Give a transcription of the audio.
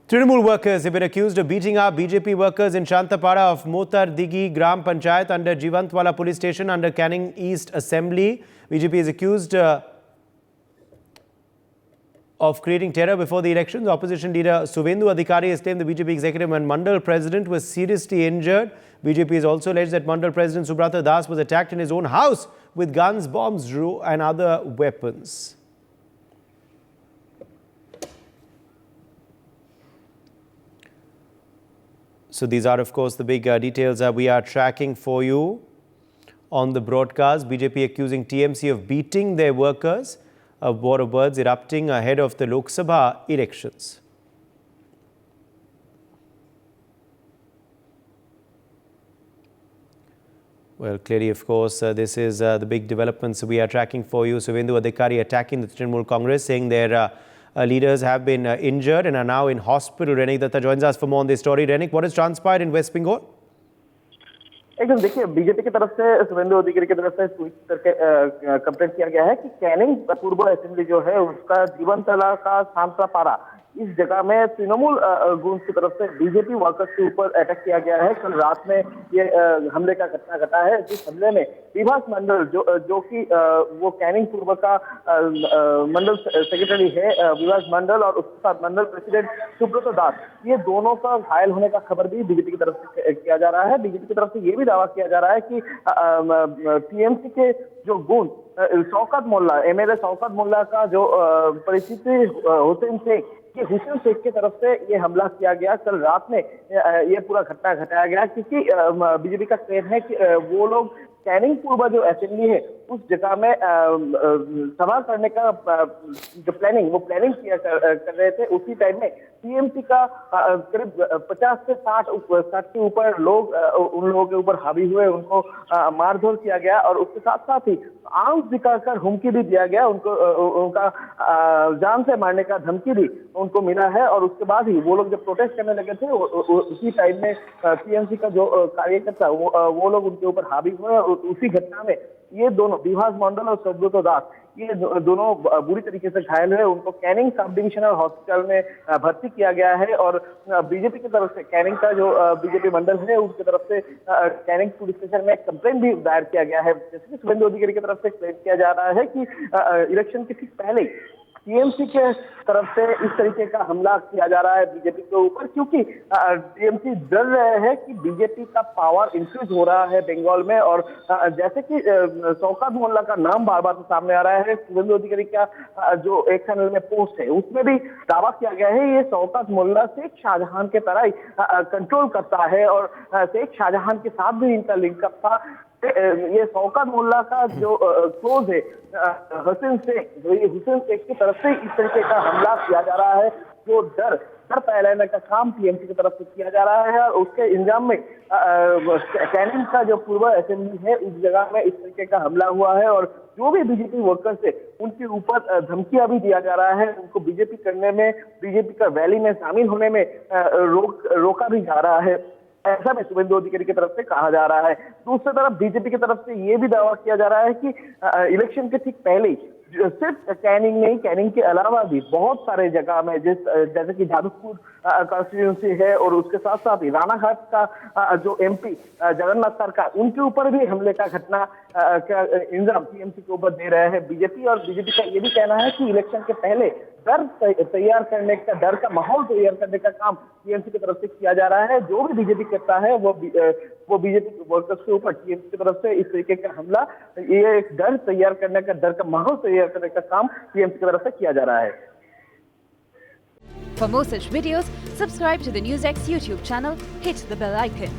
Trinamool workers have been accused of beating up BJP workers in Shantapara of Motar Digi Gram Panchayat under Jivantwala police station under Canning East Assembly. BJP is accused of creating terror before the elections. Opposition leader Suvendu Adhikari has claimed the BJP executive and Mandal president was seriously injured. BJP has also alleged that Mandal president Subrata Das was attacked in his own house with guns, bombs and other weapons. So these are, of course, the big details we are tracking for you on the broadcast. BJP accusing TMC of beating their workers. A war of words erupting ahead of the Lok Sabha elections. Well, clearly, of course, this is the big developments we are tracking for you. Suvendu Adhikari attacking the Trinamool Congress, saying their leaders have been injured and are now in hospital. Renik Datta joins us for more on this story. Renik, what has transpired in West Bengal? एकदम देखिए, BJP की तरफ से सुवेंदु अधिकारी की तरफ से tweet करके कंप्लेंट किया गया है कि कैनिंग पूर्व असेंबली जो है उसका जीवनतला का शांतापारा इस जगह में तृणमूल गुट की तरफ से बीजेपी वर्कर्स के ऊपर अटैक किया गया है। कल रात में ये हमले का घटना घटा है, जिस हमले में विभास मंडल जो कि वो कैनिंग पूर्व का मंडल सेक्रेटरी है विभास मंडल और उसके साथ मंडल प्रेसिडेंट सुब्रत दास, ये दोनों का घायल होने का खबर भी बीजेपी की तरफ से किया जा रहा है। बीजेपी की तरफ से ये भी दावा किया जा रहा है कि टीएमसी के जो गुण शौकत मोल्ला, एमएलए शौकत मोल्ला का जो परिस्थिति हुसैन शेख, ये हुसैन शेख की तरफ से ये हमला किया गया। कल रात में ये पूरा घटना घटाया गया क्योंकि बीजेपी का कहना है कि वो लोग कैनिंग पूर्व जो असेंबली है उस जगह में सभा करने का जो प्लानिंग किया कर रहे थे। उसी टाइम में टीएमसी का करीब 50 से 60 के ऊपर लोग उन लोगों के ऊपर हावी हुए, उनको मारधोर किया गया और उसके साथ साथ ही आंख दिखाकर हुमकी भी दिया गया, उनका जान से मारने का धमकी भी उनको मिला है। और उसके बाद ही वो लोग जब प्रोटेस्ट करने लगे थे उसी टाइम में टीएमसी का जो कार्यकर्ता वो लोग उनके ऊपर हावी हुए और उसी घटना में ये दोनों विभास मंडल और सुब्रत दास ये दोनों बुरी तरीके से घायल है। उनको कैनिंग सब डिविजनल हॉस्पिटल में भर्ती किया गया है और बीजेपी की तरफ से कैनिंग का जो बीजेपी मंडल है उसकी तरफ से कैनिंग पुलिस स्टेशन में कंप्लेंट भी दायर किया गया है। जैसे कि सुवेंदु अधिकारी की तरफ से क्लेम किया जा रहा है कि इलेक्शन के ठीक पहले टीएमसी के तरफ से इस तरीके का हमला किया जा रहा है बीजेपी के ऊपर, क्योंकि टीएमसी डर रहे हैं कि बीजेपी का पावर इंक्रीज हो रहा है बंगाल में। और जैसे कि शौकत मोल्ला का नाम बार बार सामने आ रहा है, सुवेंदु अधिकारी का जो एक चैनल में पोस्ट है उसमें भी दावा किया गया है ये शौकत मोल्ला शेख शाहजहां के तरह ही कंट्रोल करता है और शेख शाहजहां के साथ भी इनका लिंकअप था। ये शौकत मोल्ला का जो क्लोज है हुसैन शेख, जो ये हुसैन शेख की तरफ से इस तरीके का हमला किया जा रहा है, जो डर फैलाने का काम टीएमसी की तरफ से किया जा रहा है। और उसके इंजाम में कैनिंग का जो पूर्व असेंबली है उस जगह में इस तरीके का हमला हुआ है और जो भी बीजेपी वर्कर्स है उनके ऊपर धमकियां भी दिया जा रहा है, उनको बीजेपी करने में, बीजेपी का रैली में शामिल होने में रोका भी जा रहा है, ऐसा भी सुवेंदु अधिकारी की तरफ से कहा जा रहा है। दूसरी तरफ बीजेपी की तरफ से ये भी दावा किया जा रहा है कि इलेक्शन के ठीक पहले ही सिर्फ कैनिंग नहीं, कैनिंग के अलावा भी बहुत सारे जगह में जैसे कि जादवपुर कॉन्स्टिट्यूंसी है और उसके साथ साथ ही रानाघाट का जो एमपी जगन्नाथ सरकार, उनके ऊपर भी हमले का घटना का इंजाम टीएमसी के ऊपर दे रहे हैं बीजेपी। और बीजेपी का ये भी कहना है कि इलेक्शन के पहले डर का माहौल तैयार करने का काम टीएमसी की तरफ से किया जा रहा है। जो भी बीजेपी करता है वो बीजेपी वर्कर्स के ऊपर टीएमसी की तरफ से इस तरीके का हमला, ये एक डर तैयार करने का, डर का माहौल तैयार करने का काम टीएमसी की तरफ से किया जा रहा है। For more such videos, subscribe to the NewsX YouTube channel, hit the bell icon.